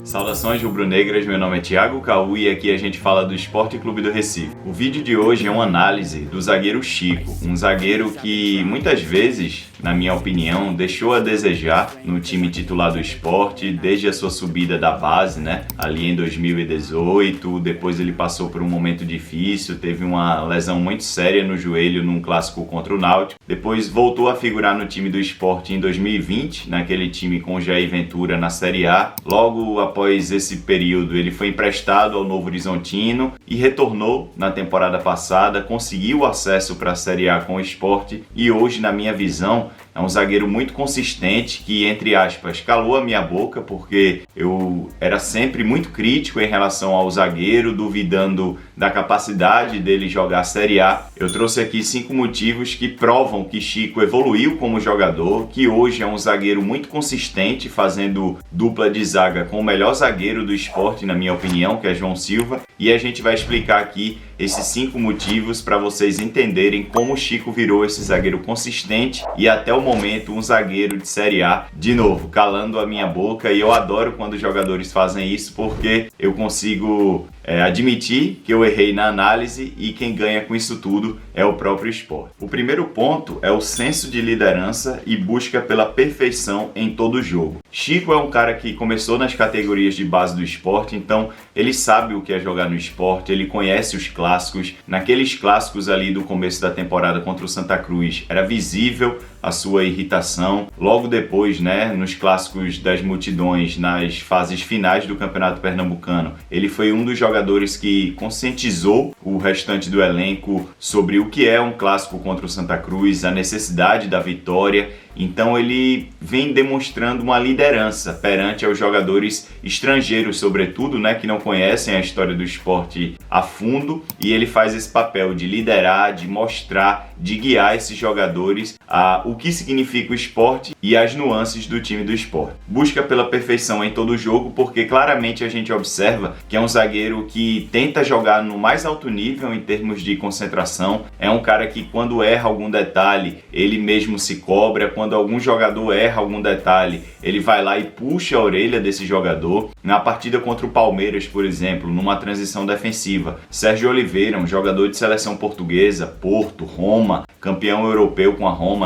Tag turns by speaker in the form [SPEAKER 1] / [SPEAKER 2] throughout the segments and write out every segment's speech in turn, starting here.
[SPEAKER 1] Saudações rubro-negras, meu nome é Thiago Caú e aqui a gente fala do Sport Clube do Recife. O vídeo de hoje é uma análise do zagueiro Chico, um zagueiro que muitas vezes, na minha opinião, deixou a desejar no time titular do Sport desde a sua subida da base, ali em 2018, depois ele passou por um momento difícil, teve uma lesão muito séria no joelho num clássico contra o Náutico, depois voltou a figurar no time do Sport em 2020, naquele time com Jair Ventura na Série A, logo após esse período ele foi emprestado ao Novo Horizontino e retornou na temporada passada, conseguiu acesso para a Série A com o Sport e hoje, na minha visão, é um zagueiro muito consistente que, entre aspas, calou a minha boca porque eu era sempre muito crítico em relação ao zagueiro, duvidando da capacidade dele jogar a Série A. Eu trouxe aqui 5 motivos que provam que Chico evoluiu como jogador, que hoje é um zagueiro muito consistente, fazendo dupla de zaga com o melhor zagueiro do Sport, na minha opinião, que é João Silva, e a gente vai explicar aqui esses 5 motivos para vocês entenderem como o Chico virou esse zagueiro consistente e até o momento um zagueiro de Série A, de novo, calando a minha boca, e eu adoro quando os jogadores fazem isso porque eu consigo admitir que eu errei na análise e quem ganha com isso tudo é o próprio Sport. O primeiro ponto é o senso de liderança e busca pela perfeição em todo jogo. Chico é um cara que começou nas categorias de base do Sport, então ele sabe o que é jogar no Sport, ele conhece os clássicos. Naqueles clássicos ali do começo da temporada contra o Santa Cruz, era visível a sua irritação. Logo depois, nos clássicos das multidões, nas fases finais do Campeonato Pernambucano, ele foi um dos jogadores que conscientizou o restante do elenco sobre o que é um clássico contra o Santa Cruz, a necessidade da vitória. Então ele vem demonstrando uma liderança perante aos jogadores estrangeiros, sobretudo, que não conhecem a história do esporte a fundo, e ele faz esse papel de liderar, de mostrar, de guiar esses jogadores a o que significa o esporte e as nuances do time do esporte. Busca pela perfeição em todo jogo, porque claramente a gente observa que é um zagueiro que tenta jogar no mais alto nível em termos de concentração, é um cara que quando erra algum detalhe, ele mesmo se cobra, quando algum jogador erra algum detalhe, ele vai lá e puxa a orelha desse jogador. Na partida contra o Palmeiras, por exemplo, numa transição defensiva, Sérgio Oliveira, um jogador de seleção portuguesa, Porto, Roma, campeão europeu com a Roma,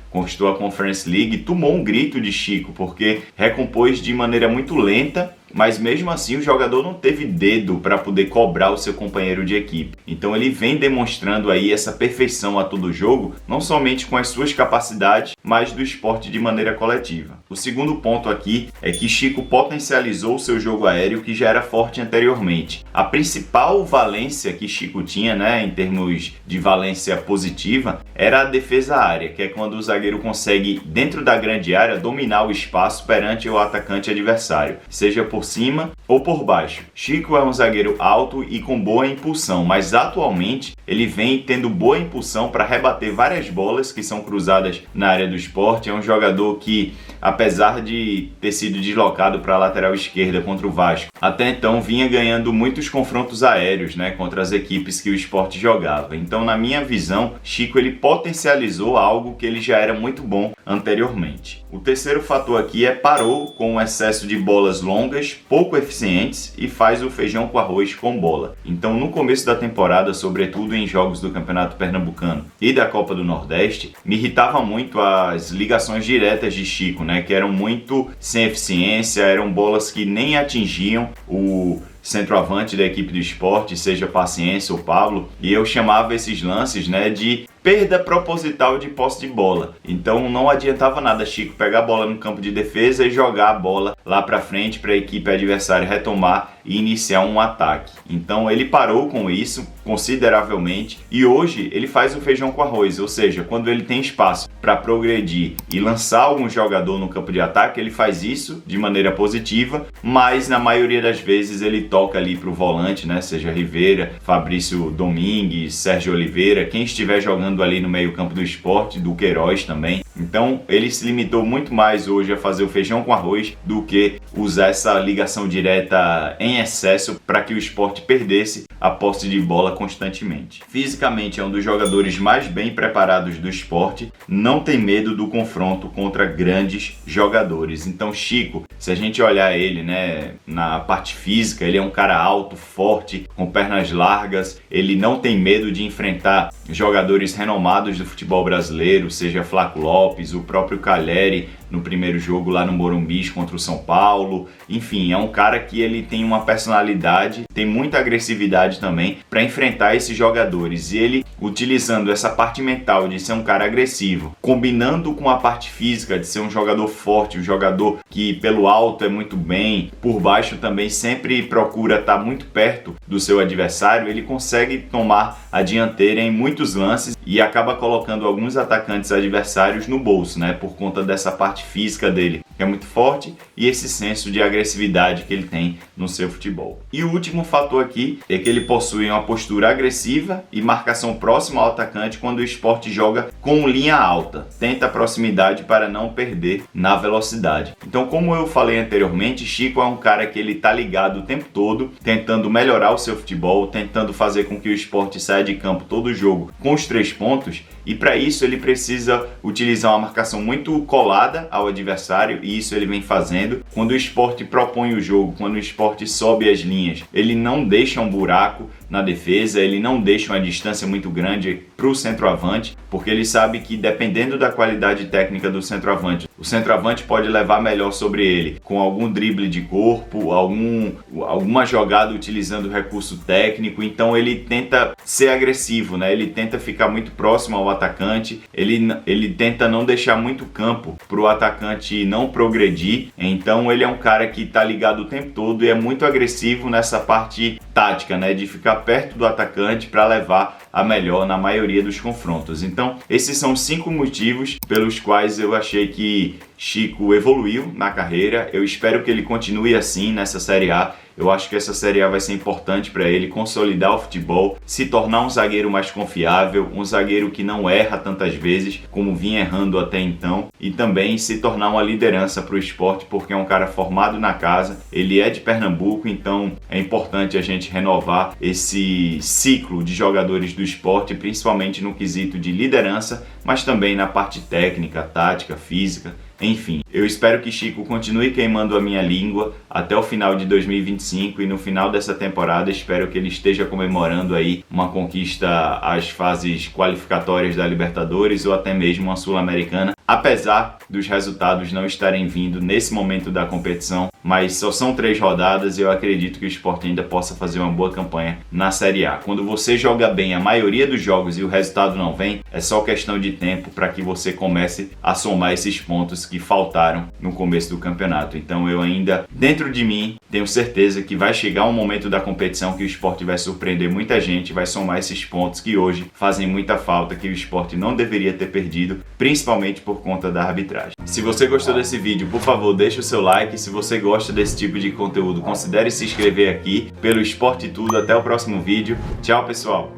[SPEAKER 1] conquistou a Conference League, tomou um grito de Chico, porque recompôs de maneira muito lenta, mas mesmo assim o jogador não teve dedo para poder cobrar o seu companheiro de equipe. Então ele vem demonstrando aí essa perfeição a todo jogo, não somente com as suas capacidades, mas do esporte de maneira coletiva. O segundo ponto aqui é que Chico potencializou o seu jogo aéreo, que já era forte anteriormente. A principal valência que Chico tinha, em termos de valência positiva, era a defesa área, que é quando o zagueiro consegue, dentro da grande área, dominar o espaço perante o atacante adversário, seja por cima ou por baixo. Chico é um zagueiro alto e com boa impulsão, mas atualmente ele vem tendo boa impulsão para rebater várias bolas que são cruzadas na área do esporte. É um jogador que, apesar de ter sido deslocado para a lateral esquerda contra o Vasco, até então vinha ganhando muitos confrontos aéreos, contra as equipes que o esporte jogava. Então, na minha visão, Chico ele potencializou algo que ele já era muito bom anteriormente. O terceiro fator aqui parou com o excesso de bolas longas, pouco eficientes, e faz o feijão com arroz com bola. Então, no começo da temporada, sobretudo em jogos do Campeonato Pernambucano e da Copa do Nordeste, me irritava muito as ligações diretas de Chico, que eram muito sem eficiência, eram bolas que nem atingiam o centroavante da equipe do esporte, seja Paciência ou Pablo, e eu chamava esses lances de perda proposital de posse de bola. Então não adiantava nada Chico pegar a bola no campo de defesa e jogar a bola lá para frente para a equipe adversária retomar e iniciar um ataque. Então ele parou com isso consideravelmente e hoje ele faz o feijão com arroz, ou seja, quando ele tem espaço para progredir e lançar algum jogador no campo de ataque, ele faz isso de maneira positiva, mas na maioria das vezes ele toca ali para o volante, seja Rivera, Fabrício Domingues, Sérgio Oliveira, quem estiver jogando ali no meio campo do esporte, do Queiroz também. Então ele se limitou muito mais hoje a fazer o feijão com arroz do que usar essa ligação direta em excesso para que o Sport perdesse a posse de bola constantemente. Fisicamente é um dos jogadores mais bem preparados do Sport, não tem medo do confronto contra grandes jogadores. Então Chico, se a gente olhar ele, né, na parte física, ele é um cara alto, forte, com pernas largas, ele não tem medo de enfrentar jogadores renomados do futebol brasileiro, seja Flaco Lopes, o próprio Calleri no primeiro jogo lá no Morumbi contra o São Paulo. Enfim, é um cara que ele tem uma personalidade, tem muita agressividade também para enfrentar esses jogadores. E ele, utilizando essa parte mental de ser um cara agressivo, combinando com a parte física de ser um jogador forte, um jogador que pelo alto é muito bem, por baixo também sempre procura estar muito perto do seu adversário, ele consegue tomar a dianteira em muitos lances e acaba colocando alguns atacantes adversários no bolso, né, por conta dessa parte física dele, que é muito forte, e esse senso de agressividade que ele tem no seu futebol. E o último fator aqui é que ele possui uma postura agressiva e marcação próxima ao atacante quando o Sport joga com linha alta, tenta a proximidade para não perder na velocidade. Então, como eu falei anteriormente, Chico é um cara que ele tá ligado o tempo todo, tentando melhorar o seu futebol, tentando fazer com que o Sport saia de campo todo jogo com os 3 pontos, e para isso ele precisa utilizar uma marcação muito colada ao adversário, e isso ele vem fazendo. Quando o Sport propõe o jogo, quando o Sport sobe as linhas, ele não deixa um buraco na defesa, ele não deixa uma distância muito grande para o centroavante, porque ele sabe que dependendo da qualidade técnica do centroavante, o centroavante pode levar melhor sobre ele, com algum drible de corpo, alguma jogada utilizando o recurso técnico. Então ele tenta ser agressivo, né? Ele tenta ficar muito próximo ao atacante, ele tenta não deixar muito campo para o atacante não progredir. Então ele é um cara que está ligado o tempo todo e é muito agressivo nessa parte tática, né? De ficar perto do atacante para levar a melhor na maioria dos confrontos. Então esses são 5 motivos pelos quais eu achei que Chico evoluiu na carreira. Eu espero que ele continue assim nessa Série A. Eu acho que essa Série A vai ser importante para ele consolidar o futebol, se tornar um zagueiro mais confiável, um zagueiro que não erra tantas vezes como vinha errando até então, e também se tornar uma liderança para o Sport, porque é um cara formado na casa, ele é de Pernambuco, então é importante a gente renovar esse ciclo de jogadores do Sport, principalmente no quesito de liderança, mas também na parte técnica, tática, física. Enfim, eu espero que Chico continue queimando a minha língua até o final de 2025, e no final dessa temporada espero que ele esteja comemorando aí uma conquista às fases qualificatórias da Libertadores ou até mesmo uma Sul-Americana, apesar dos resultados não estarem vindo nesse momento da competição, mas só são 3 rodadas e eu acredito que o Sport ainda possa fazer uma boa campanha na Série A. Quando você joga bem a maioria dos jogos e o resultado não vem, é só questão de tempo para que você comece a somar esses pontos que faltaram no começo do campeonato. Então eu ainda, dentro de mim, tenho certeza que vai chegar um momento da competição que o Sport vai surpreender muita gente, vai somar esses pontos que hoje fazem muita falta, que o Sport não deveria ter perdido, principalmente por conta da arbitragem. Se você gostou desse vídeo, por favor, deixe o seu like. Se você gosta desse tipo de conteúdo, considere se inscrever aqui pelo Sport Tudo. Até o próximo vídeo. Tchau, pessoal!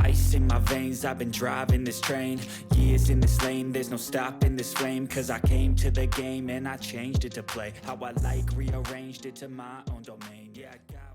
[SPEAKER 2] Ice in my veins, I've been driving this train. Years in this lane, there's no stopping this flame. Cause I came to the game and I changed it to play how I like, rearranged it to my own domain. Yeah, I got